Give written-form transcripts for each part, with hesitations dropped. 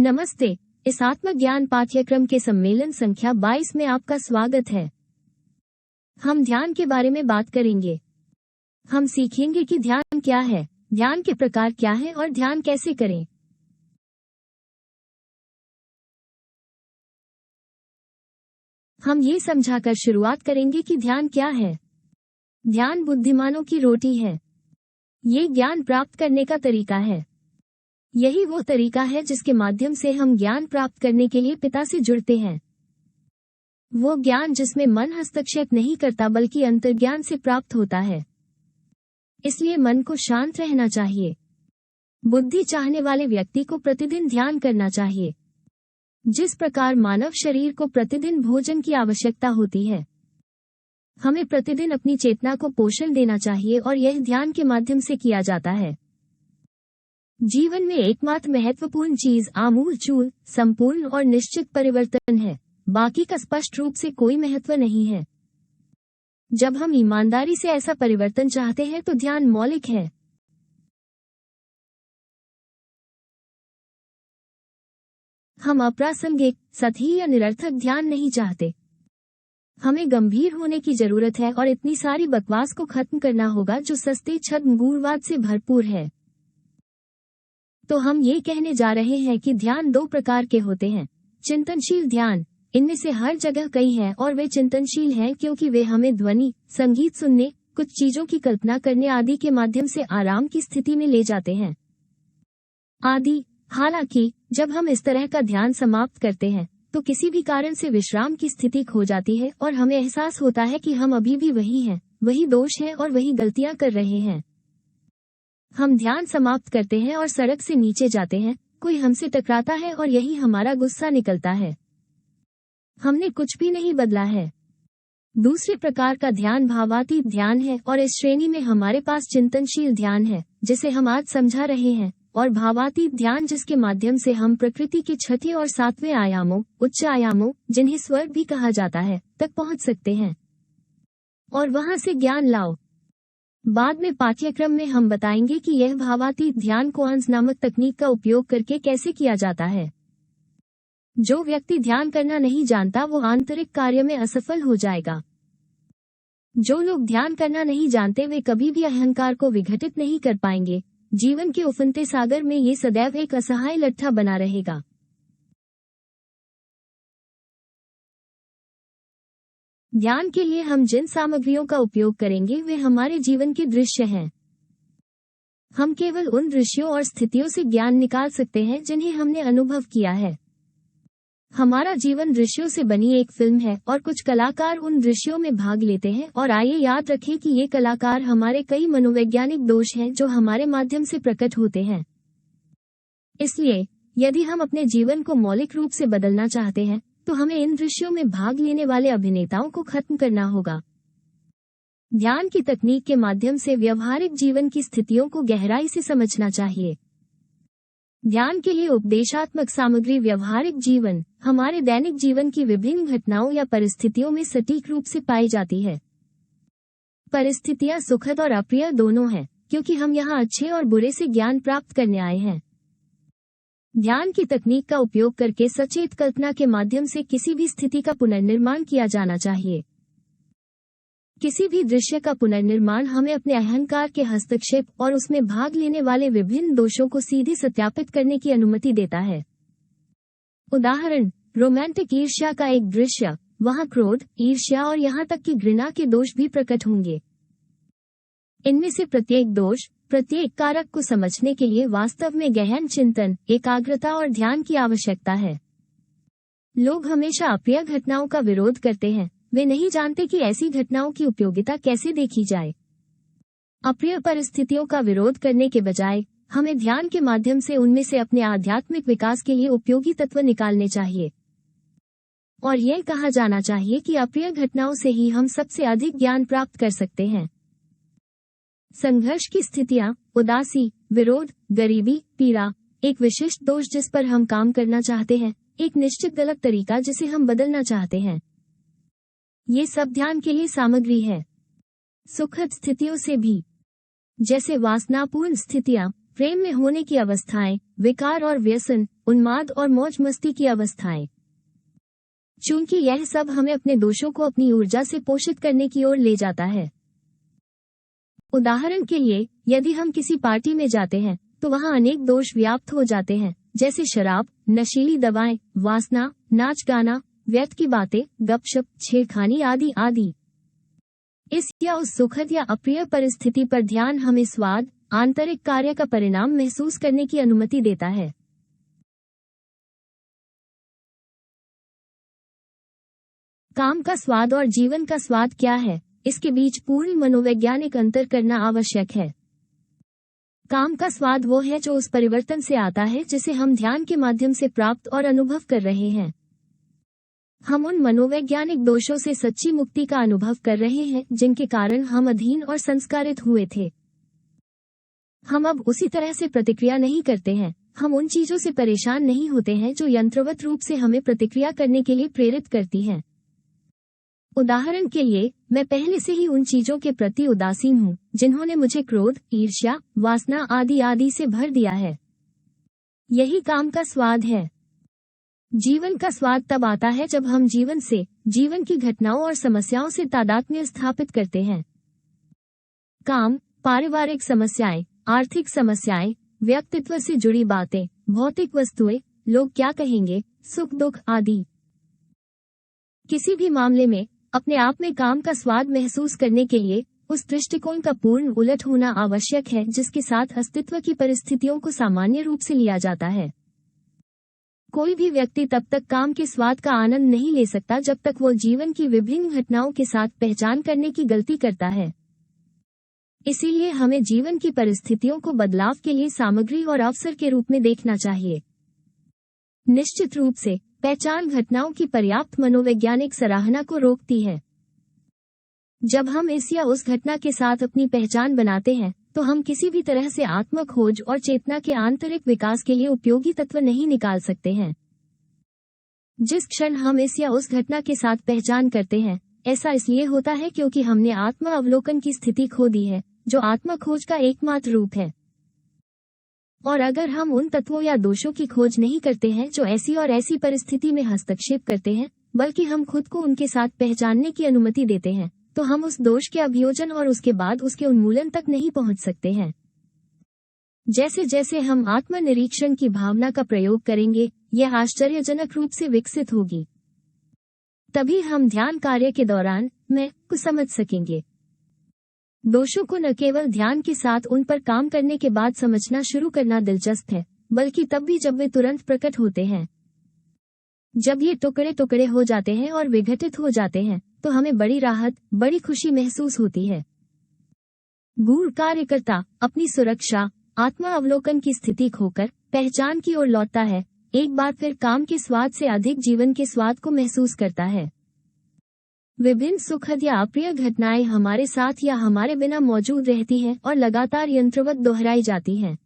नमस्ते। इस आत्मज्ञान पाठ्यक्रम के सम्मेलन संख्या 22 में आपका स्वागत है। हम ध्यान के बारे में बात करेंगे। हम सीखेंगे कि ध्यान क्या है, ध्यान के प्रकार क्या हैं और ध्यान कैसे करें। हम ये समझाकर शुरुआत करेंगे कि ध्यान क्या है। ध्यान बुद्धिमानों की रोटी है। ये ज्ञान प्राप्त करने का तरीका है। यही वो तरीका है जिसके माध्यम से हम ज्ञान प्राप्त करने के लिए पिता से जुड़ते हैं। वो ज्ञान जिसमें मन हस्तक्षेप नहीं करता बल्कि अंतर्ज्ञान से प्राप्त होता है। इसलिए मन को शांत रहना चाहिए। बुद्धि चाहने वाले व्यक्ति को प्रतिदिन ध्यान करना चाहिए। जिस प्रकार मानव शरीर को प्रतिदिन भोजन की आवश्यकता होती है, हमें प्रतिदिन अपनी चेतना को पोषण देना चाहिए और यह ध्यान के माध्यम से किया जाता है। जीवन में एकमात्र महत्वपूर्ण चीज आमूल-चूल, संपूर्ण और निश्चित परिवर्तन है। बाकी का स्पष्ट रूप से कोई महत्व नहीं है। जब हम ईमानदारी से ऐसा परिवर्तन चाहते हैं तो ध्यान मौलिक है। हम अप्रासंगिक, सतही या निरर्थक ध्यान नहीं चाहते। हमें गंभीर होने की जरूरत है और इतनी सारी बकवास को खत्म करना होगा जो सस्ते छद्मगूढ़वाद से भरपूर है। तो हम ये कहने जा रहे हैं कि ध्यान दो प्रकार के होते हैं। चिंतनशील ध्यान, इनमें से हर जगह कई हैं और वे चिंतनशील हैं क्योंकि वे हमें ध्वनि, संगीत सुनने, कुछ चीजों की कल्पना करने आदि के माध्यम से आराम की स्थिति में ले जाते हैं। हालांकि जब हम इस तरह का ध्यान समाप्त करते हैं तो किसी भी कारण से विश्राम की स्थिति खो जाती है और हमें एहसास होता है कि हम अभी भी वही हैं, वही दोष हैं और वही गलतियां कर रहे हैं। हम ध्यान समाप्त करते हैं और सड़क से नीचे जाते हैं, कोई हमसे टकराता है और यही हमारा गुस्सा निकलता है। हमने कुछ भी नहीं बदला है। दूसरे प्रकार का ध्यान भावातीत ध्यान है और इस श्रेणी में हमारे पास चिंतनशील ध्यान है जिसे हम आज समझा रहे हैं, और भावातीत ध्यान जिसके माध्यम से हम प्रकृति के छठे और सातवें आयामों, उच्च आयामों, जिन्हें स्वर्ग भी कहा जाता है, तक पहुंच सकते हैं और वहां से ज्ञान लाओ। बाद में पाठ्यक्रम में हम बताएंगे कि यह भावातीत ध्यान कोआंस नामक तकनीक का उपयोग करके कैसे किया जाता है। जो व्यक्ति ध्यान करना नहीं जानता वो आंतरिक कार्य में असफल हो जाएगा। जो लोग ध्यान करना नहीं जानते वे कभी भी अहंकार को विघटित नहीं कर पाएंगे। जीवन के उफनते सागर में ये सदैव एक असहाय लट्ठा बना रहेगा। ध्यान के लिए हम जिन सामग्रियों का उपयोग करेंगे वे हमारे जीवन के दृश्य हैं। हम केवल उन दृश्यों और स्थितियों से ज्ञान निकाल सकते हैं जिन्हें हमने अनुभव किया है। हमारा जीवन दृश्यों से बनी एक फिल्म है और कुछ कलाकार उन दृश्यों में भाग लेते हैं, और आइए याद रखें कि ये कलाकार हमारे कई मनोवैज्ञानिक दोष हैं जो हमारे माध्यम से प्रकट होते हैं। इसलिए यदि हम अपने जीवन को मौलिक रूप से बदलना चाहते हैं तो हमें इन दृश्यों में भाग लेने वाले अभिनेताओं को खत्म करना होगा। ध्यान की तकनीक के माध्यम से व्यवहारिक जीवन की स्थितियों को गहराई से समझना चाहिए। ध्यान के लिए उपदेशात्मक सामग्री व्यवहारिक जीवन, हमारे दैनिक जीवन की विभिन्न घटनाओं या परिस्थितियों में सटीक रूप से पाई जाती है। परिस्थितियां सुखद और अप्रिय दोनों हैं, क्योंकि हम यहाँ अच्छे और बुरे से ज्ञान प्राप्त करने आए हैं। ध्यान की तकनीक का उपयोग करके सचेत कल्पना के माध्यम से किसी भी स्थिति का पुनर्निर्माण किया जाना चाहिए। किसी भी दृश्य का पुनर्निर्माण हमें अपने अहंकार के हस्तक्षेप और उसमें भाग लेने वाले विभिन्न दोषों को सीधे सत्यापित करने की अनुमति देता है। उदाहरण, रोमांटिक ईर्ष्या का एक दृश्य, वहां क्रोध, ईर्ष्या और यहाँ तक कि घृणा के दोष भी प्रकट होंगे। इनमें से प्रत्येक दोष, प्रत्येक कारक को समझने के लिए वास्तव में गहन चिंतन, एकाग्रता और ध्यान की आवश्यकता है। लोग हमेशा अप्रिय घटनाओं का विरोध करते हैं। वे नहीं जानते कि ऐसी घटनाओं की उपयोगिता कैसे देखी जाए। अप्रिय परिस्थितियों का विरोध करने के बजाय हमें ध्यान के माध्यम से उनमें से अपने आध्यात्मिक विकास के लिए उपयोगी तत्व निकालने चाहिए। और यह कहा जाना चाहिए कि अप्रिय घटनाओं से ही हम सबसे अधिक ज्ञान प्राप्त कर सकते हैं। संघर्ष की स्थितियां, उदासी, विरोध, गरीबी, पीड़ा, एक विशिष्ट दोष जिस पर हम काम करना चाहते हैं, एक निश्चित गलत तरीका जिसे हम बदलना चाहते हैं, ये सब ध्यान के लिए सामग्री है। सुखद स्थितियों से भी, जैसे वासनापूर्ण स्थितियां, प्रेम में होने की अवस्थाएं, विकार और व्यसन, उन्माद और मौज मस्ती की अवस्थाएं। चूंकि यह सब हमें अपने दोषों को अपनी ऊर्जा से पोषित करने की ओर ले जाता है। उदाहरण के लिए, यदि हम किसी पार्टी में जाते हैं तो वहां अनेक दोष व्याप्त हो जाते हैं, जैसे शराब, नशीली दवाएं, वासना, नाच गाना, व्यर्थ की बातें, गपशप, छेड़खानी आदि आदि। इस या उस सुखद या अप्रिय परिस्थिति पर ध्यान हमें स्वाद, आंतरिक कार्य का परिणाम महसूस करने की अनुमति देता है। काम का स्वाद और जीवन का स्वाद क्या है, इसके बीच पूर्ण मनोवैज्ञानिक अंतर करना आवश्यक है। काम का स्वाद वो है जो उस परिवर्तन से आता है जिसे हम ध्यान के माध्यम से प्राप्त और अनुभव कर रहे हैं। हम उन मनोवैज्ञानिक दोषों से सच्ची मुक्ति का अनुभव कर रहे हैं जिनके कारण हम अधीन और संस्कारित हुए थे। हम अब उसी तरह से प्रतिक्रिया नहीं करते हैं। हम उन चीजों से परेशान नहीं होते हैं जो यंत्रवत रूप से हमें प्रतिक्रिया करने के लिए प्रेरित करती हैं। उदाहरण के लिए, मैं पहले से ही उन चीजों के प्रति उदासीन हूँ जिन्होंने मुझे क्रोध, ईर्ष्या, वासना आदि आदि से भर दिया है। यही काम का स्वाद है। जीवन का स्वाद तब आता है जब हम जीवन की घटनाओं और समस्याओं से तादात्म्य स्थापित करते हैं। काम, पारिवारिक समस्याएं, आर्थिक समस्याएं, व्यक्तित्व से जुड़ी बातें, भौतिक वस्तुएं, लोग क्या कहेंगे, सुख दुख आदि। किसी भी मामले में अपने आप में काम का स्वाद महसूस करने के लिए उस दृष्टिकोण का पूर्ण उलट होना आवश्यक है जिसके साथ अस्तित्व की परिस्थितियों को सामान्य रूप से लिया जाता है। कोई भी व्यक्ति तब तक काम के स्वाद का आनंद नहीं ले सकता जब तक वो जीवन की विभिन्न घटनाओं के साथ पहचान करने की गलती करता है। इसीलिए हमें जीवन की परिस्थितियों को बदलाव के लिए सामग्री और अवसर के रूप में देखना चाहिए। निश्चित रूप से पहचान घटनाओं की पर्याप्त मनोवैज्ञानिक सराहना को रोकती है। जब हम इस या उस घटना के साथ अपनी पहचान बनाते हैं तो हम किसी भी तरह से आत्म खोज और चेतना के आंतरिक विकास के लिए उपयोगी तत्व नहीं निकाल सकते हैं। जिस क्षण हम इस या उस घटना के साथ पहचान करते हैं, ऐसा इसलिए होता है क्योंकि हमने आत्म अवलोकन की स्थिति खो दी है, जो आत्म खोज का एकमात्र रूप है। और अगर हम उन तत्वों या दोषों की खोज नहीं करते हैं जो ऐसी और ऐसी परिस्थिति में हस्तक्षेप करते हैं, बल्कि हम खुद को उनके साथ पहचानने की अनुमति देते हैं, तो हम उस दोष के अभियोजन और उसके बाद उसके उन्मूलन तक नहीं पहुंच सकते हैं। जैसे जैसे हम आत्मनिरीक्षण की भावना का प्रयोग करेंगे, यह आश्चर्यजनक रूप से विकसित होगी। तभी हम ध्यान कार्य के दौरान मैं को समझ सकेंगे। दोषों को न केवल ध्यान के साथ उन पर काम करने के बाद समझना शुरू करना दिलचस्प है, बल्कि तब भी जब वे तुरंत प्रकट होते हैं। जब ये टुकड़े टुकड़े हो जाते हैं और विघटित हो जाते हैं तो हमें बड़ी राहत, बड़ी खुशी महसूस होती है। गूढ़ कार्यकर्ता अपनी सुरक्षा, आत्म अवलोकन की स्थिति खोकर पहचान की ओर लौटता है, एक बार फिर काम के स्वाद से अधिक जीवन के स्वाद को महसूस करता है। विभिन्न सुखद या अप्रिय घटनाएं हमारे साथ या हमारे बिना मौजूद रहती हैं और लगातार यंत्रवत दोहराई जाती हैं।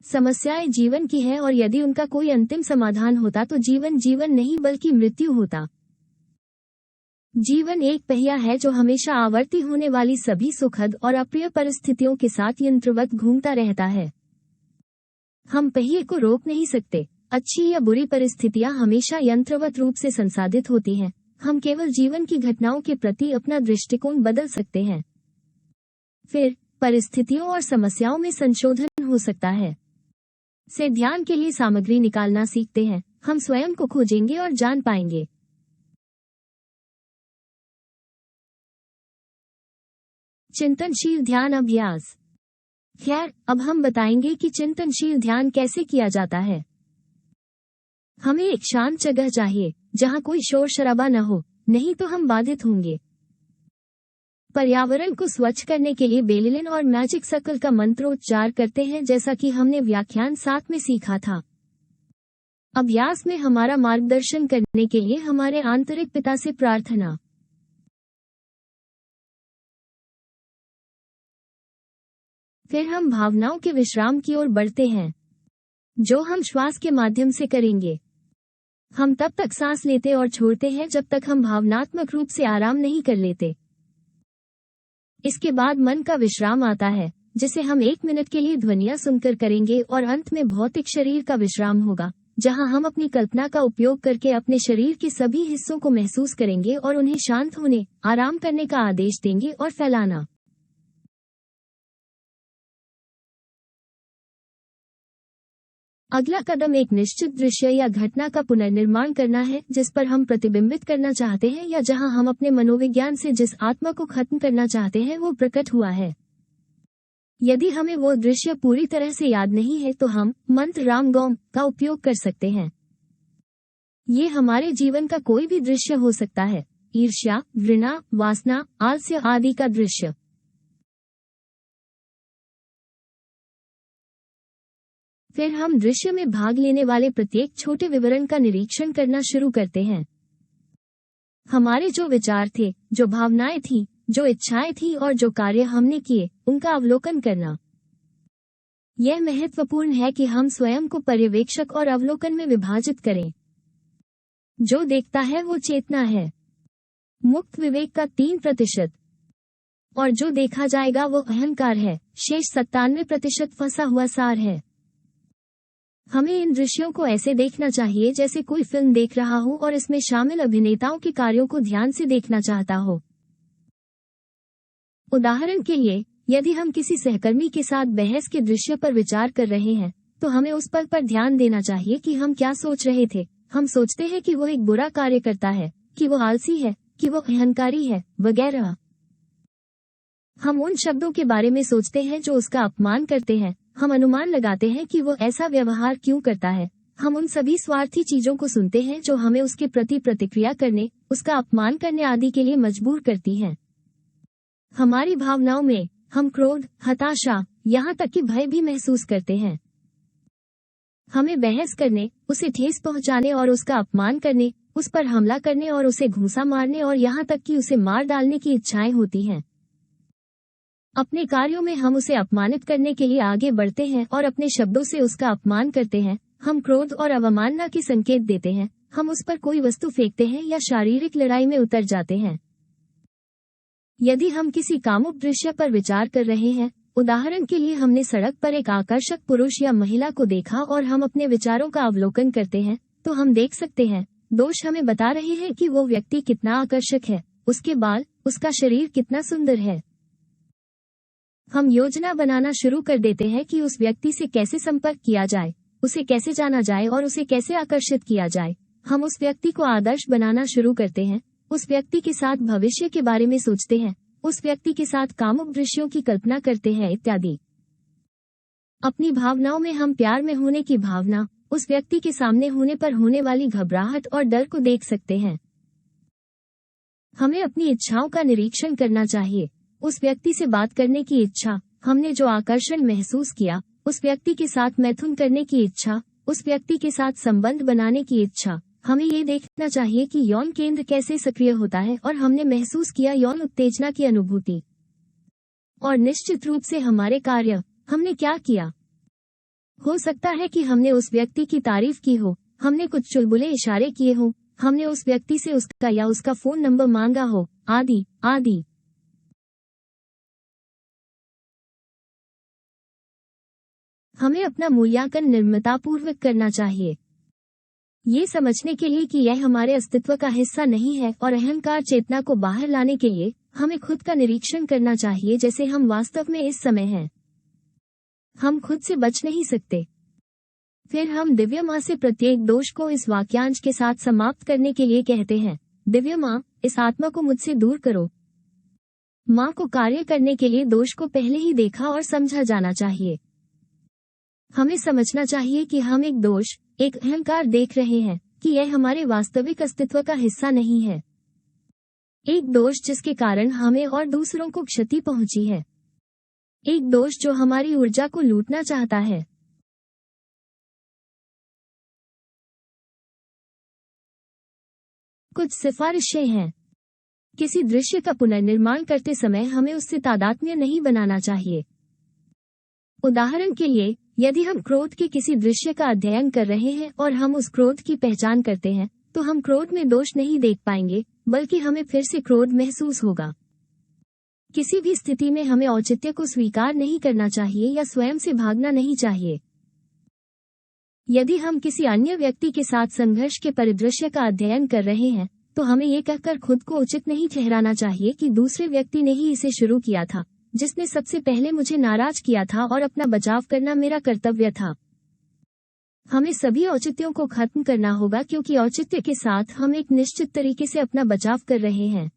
समस्याएं जीवन की है और यदि उनका कोई अंतिम समाधान होता तो जीवन नहीं बल्कि मृत्यु होता। जीवन एक पहिया है जो हमेशा आवर्ती होने वाली सभी सुखद और अप्रिय परिस्थितियों के साथ यंत्रवत घूमता रहता है। हम पहिए को रोक नहीं सकते। अच्छी या बुरी परिस्थितियां हमेशा यंत्रवत रूप से संसाधित होती हैं। हम केवल जीवन की घटनाओं के प्रति अपना दृष्टिकोण बदल सकते हैं। फिर परिस्थितियों और समस्याओं में संशोधन हो सकता है। से ध्यान के लिए सामग्री निकालना सीखते हैं, हम स्वयं को खोजेंगे और जान पाएंगे। चिंतनशील ध्यान अभ्यास। खैर, अब हम बताएंगे कि चिंतनशील ध्यान कैसे किया जाता है। हमें एक शांत जगह चाहिए जहां कोई शोर शराबा न हो, नहीं तो हम बाधित होंगे। पर्यावरण को स्वच्छ करने के लिए बेलिलिन और मैजिक सर्कल का मंत्रोच्चार करते हैं, जैसा कि हमने व्याख्यान 7 में सीखा था। अभ्यास में हमारा मार्गदर्शन करने के लिए हमारे आंतरिक पिता से प्रार्थना। फिर हम भावनाओं के विश्राम की ओर बढ़ते हैं, जो हम श्वास के माध्यम से करेंगे। हम तब तक सांस लेते और छोड़ते हैं जब तक हम भावनात्मक रूप से आराम नहीं कर लेते। इसके बाद मन का विश्राम आता है, जिसे हम 1 मिनट के लिए ध्वनियां सुनकर करेंगे, और अंत में भौतिक शरीर का विश्राम होगा, जहां हम अपनी कल्पना का उपयोग करके अपने शरीर के सभी हिस्सों को महसूस करेंगे और उन्हें शांत होने, आराम करने का आदेश देंगे और फैलाना। अगला कदम एक निश्चित दृश्य या घटना का पुनर्निर्माण करना है जिस पर हम प्रतिबिंबित करना चाहते हैं या जहां हम अपने मनोविज्ञान से जिस आत्मा को खत्म करना चाहते हैं वो प्रकट हुआ है। यदि हमें वो दृश्य पूरी तरह से याद नहीं है तो हम मंत्र रामगोम का उपयोग कर सकते हैं। ये हमारे जीवन का कोई भी दृश्य हो सकता है, ईर्ष्या, घृणा, वासना, आलस्य आदि का दृश्य। फिर हम दृश्य में भाग लेने वाले प्रत्येक छोटे विवरण का निरीक्षण करना शुरू करते हैं। हमारे जो विचार थे, जो भावनाएं थीं, जो इच्छाएं थीं और जो कार्य हमने किए, उनका अवलोकन करना। यह महत्वपूर्ण है कि हम स्वयं को पर्यवेक्षक और अवलोकन में विभाजित करें। जो देखता है वो चेतना है, मुक्त विवेक का 3%, और जो देखा जाएगा वो अहंकार है, शेष 97% फंसा हुआ सार है। हमें इन दृश्यों को ऐसे देखना चाहिए जैसे कोई फिल्म देख रहा हो और इसमें शामिल अभिनेताओं के कार्यों को ध्यान से देखना चाहता हो। उदाहरण के लिए, यदि हम किसी सहकर्मी के साथ बहस के दृश्य पर विचार कर रहे हैं, तो हमें उस पल पर ध्यान देना चाहिए कि हम क्या सोच रहे थे। हम सोचते हैं कि वो एक बुरा कार्य करता है, कि वो आलसी है, कि वो अहंकारी है, वगैरह। हम उन शब्दों के बारे में सोचते हैं जो उसका अपमान करते हैं। हम अनुमान लगाते हैं कि वो ऐसा व्यवहार क्यों करता है। हम उन सभी स्वार्थी चीजों को सुनते हैं जो हमें उसके प्रति प्रतिक्रिया करने, उसका अपमान करने आदि के लिए मजबूर करती हैं। हमारी भावनाओं में हम क्रोध, हताशा, यहाँ तक कि भय भी महसूस करते हैं। हमें बहस करने, उसे ठेस पहुंचाने और उसका अपमान करने, उस पर हमला करने और उसे घूंसा मारने और यहाँ तक कि उसे मार डालने की इच्छाएं होती हैं। अपने कार्यों में हम उसे अपमानित करने के लिए आगे बढ़ते हैं और अपने शब्दों से उसका अपमान करते हैं। हम क्रोध और अवमानना के संकेत देते हैं। हम उस पर कोई वस्तु फेंकते हैं या शारीरिक लड़ाई में उतर जाते हैं। यदि हम किसी कामुक दृश्य पर विचार कर रहे हैं, उदाहरण के लिए हमने सड़क पर एक आकर्षक पुरुष या महिला को देखा और हम अपने विचारों का अवलोकन करते हैं, तो हम देख सकते हैं दोष हमें बता रहे हैं कि वो व्यक्ति कितना आकर्षक है, उसके बाल, उसका शरीर कितना सुंदर है। हम योजना बनाना शुरू कर देते हैं कि उस व्यक्ति से कैसे संपर्क किया जाए, उसे कैसे जाना जाए और उसे कैसे आकर्षित किया जाए। हम उस व्यक्ति को आदर्श बनाना शुरू करते हैं, उस व्यक्ति के साथ भविष्य के बारे में सोचते हैं, उस व्यक्ति के साथ कामुक दृश्यों की कल्पना करते हैं इत्यादि। अपनी भावनाओं में हम प्यार में होने की भावना, उस व्यक्ति के सामने होने पर होने वाली घबराहट और डर को देख सकते हैं। हमें अपनी इच्छाओं का निरीक्षण करना चाहिए। उस व्यक्ति से बात करने की इच्छा, हमने जो आकर्षण महसूस किया, उस व्यक्ति के साथ मैथुन करने की इच्छा, उस व्यक्ति के साथ संबंध बनाने की इच्छा। हमें ये देखना चाहिए कि यौन केंद्र कैसे सक्रिय होता है और हमने महसूस किया यौन उत्तेजना की अनुभूति। और निश्चित रूप से हमारे कार्य, हमने क्या किया। हो सकता है कि हमने उस व्यक्ति की तारीफ की हो, हमने कुछ चुलबुले इशारे किए हो, हमने उस व्यक्ति से उसका या उसका फोन नंबर मांगा हो, आदि आदि। हमें अपना मूल्यांकन निर्ममतापूर्वक करना चाहिए, ये समझने के लिए कि यह हमारे अस्तित्व का हिस्सा नहीं है, और अहंकार चेतना को बाहर लाने के लिए हमें खुद का निरीक्षण करना चाहिए जैसे हम वास्तव में इस समय हैं। हम खुद से बच नहीं सकते। फिर हम दिव्य माँ से प्रत्येक दोष को इस वाक्यांश के साथ समाप्त करने के लिए कहते हैं, दिव्य माँ, इस आत्मा को मुझसे दूर करो। माँ को कार्य करने के लिए दोष को पहले ही देखा और समझा जाना चाहिए। हमें समझना चाहिए कि हम एक दोष, एक अहंकार देख रहे हैं, कि यह हमारे वास्तविक अस्तित्व का हिस्सा नहीं है। एक दोष जिसके कारण हमें और दूसरों को क्षति पहुंची है। एक दोष जो हमारी ऊर्जा को लूटना चाहता है। कुछ सिफारिशें हैं। किसी दृश्य का पुनर्निर्माण करते समय हमें उससे तादात्म्य नहीं बनाना चाहिए। उदाहरण के लिए, यदि हम क्रोध के किसी दृश्य का अध्ययन कर रहे हैं और हम उस क्रोध की पहचान करते हैं, तो हम क्रोध में दोष नहीं देख पाएंगे, बल्कि हमें फिर से क्रोध महसूस होगा। किसी भी स्थिति में हमें औचित्य को स्वीकार नहीं करना चाहिए या स्वयं से भागना नहीं चाहिए। यदि हम किसी अन्य व्यक्ति के साथ संघर्ष के परिदृश्य का अध्ययन कर रहे हैं, तो हमें ये कहकर खुद को उचित नहीं ठहराना चाहिए कि दूसरे व्यक्ति ने ही इसे शुरू किया था, जिसने सबसे पहले मुझे नाराज किया था और अपना बचाव करना मेरा कर्तव्य था। हमें सभी औचित्यों को खत्म करना होगा, क्योंकि औचित्य के साथ हम एक निश्चित तरीके से अपना बचाव कर रहे हैं।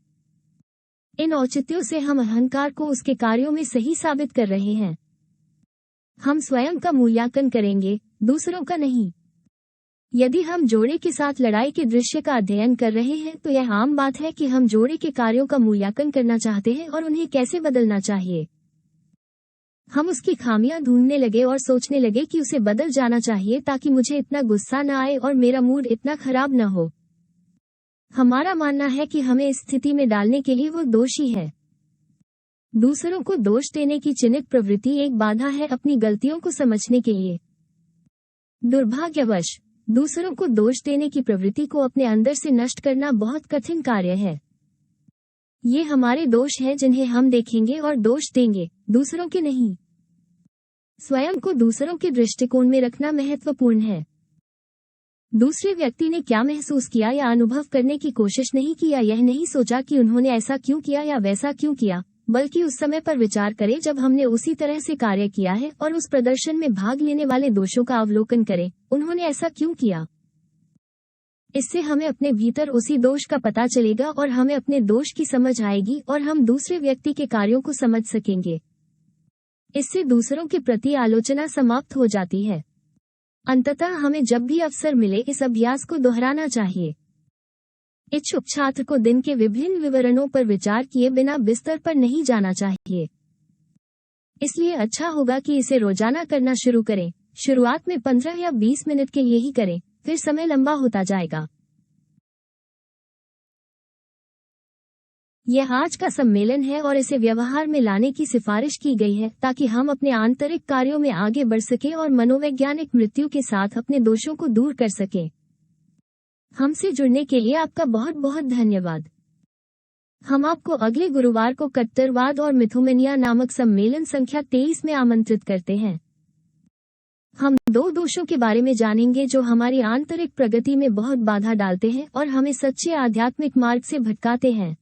इन औचित्यों से हम अहंकार को उसके कार्यों में सही साबित कर रहे हैं। हम स्वयं का मूल्यांकन करेंगे, दूसरों का नहीं। यदि हम जोड़े के साथ लड़ाई के दृश्य का अध्ययन कर रहे हैं, तो यह आम बात है कि हम जोड़े के कार्यों का मूल्यांकन करना चाहते हैं और उन्हें कैसे बदलना चाहिए। हम उसकी खामियां ढूंढने लगे और सोचने लगे कि उसे बदल जाना चाहिए ताकि मुझे इतना गुस्सा न आए और मेरा मूड इतना खराब न हो। हमारा मानना है कि हमें इस स्थिति में डालने के लिए वो दोषी है। दूसरों को दोष देने की चिन्हित प्रवृत्ति एक बाधा है अपनी गलतियों को समझने के लिए। दुर्भाग्यवश दूसरों को दोष देने की प्रवृत्ति को अपने अंदर से नष्ट करना बहुत कठिन कार्य है। ये हमारे दोष हैं जिन्हें हम देखेंगे और दोष देंगे, दूसरों के नहीं। स्वयं को दूसरों के दृष्टिकोण में रखना महत्वपूर्ण है। दूसरे व्यक्ति ने क्या महसूस किया या अनुभव करने की कोशिश नहीं की, या यह नहीं सोचा कि उन्होंने ऐसा क्यों किया या वैसा क्यों किया, बल्कि उस समय पर विचार करें जब हमने उसी तरह से कार्य किया है और उस प्रदर्शन में भाग लेने वाले दोषों का अवलोकन करें, उन्होंने ऐसा क्यों किया। इससे हमें अपने भीतर उसी दोष का पता चलेगा और हमें अपने दोष की समझ आएगी और हम दूसरे व्यक्ति के कार्यों को समझ सकेंगे। इससे दूसरों के प्रति आलोचना समाप्त हो जाती है। अंततः हमें जब भी अवसर मिले इस अभ्यास को दोहराना चाहिए। इच्छुक छात्र को दिन के विभिन्न विवरणों पर विचार किए बिना बिस्तर पर नहीं जाना चाहिए। इसलिए अच्छा होगा कि इसे रोजाना करना शुरू करें। शुरुआत में 15 या 20 मिनट के लिए ही करें, फिर समय लंबा होता जाएगा। यह आज का सम्मेलन है और इसे व्यवहार में लाने की सिफारिश की गई है ताकि हम अपने आंतरिक कार्यों में आगे बढ़ सकें और मनोवैज्ञानिक मृत्यु के साथ अपने दोषों को दूर कर सकें। हमसे जुड़ने के लिए आपका बहुत बहुत धन्यवाद। हम आपको अगले गुरुवार को कट्टरवाद और मिथोमेनिया नामक सम्मेलन संख्या 23 में आमंत्रित करते हैं। हम 2 दोषों के बारे में जानेंगे जो हमारी आंतरिक प्रगति में बहुत बाधा डालते हैं और हमें सच्चे आध्यात्मिक मार्ग से भटकाते हैं।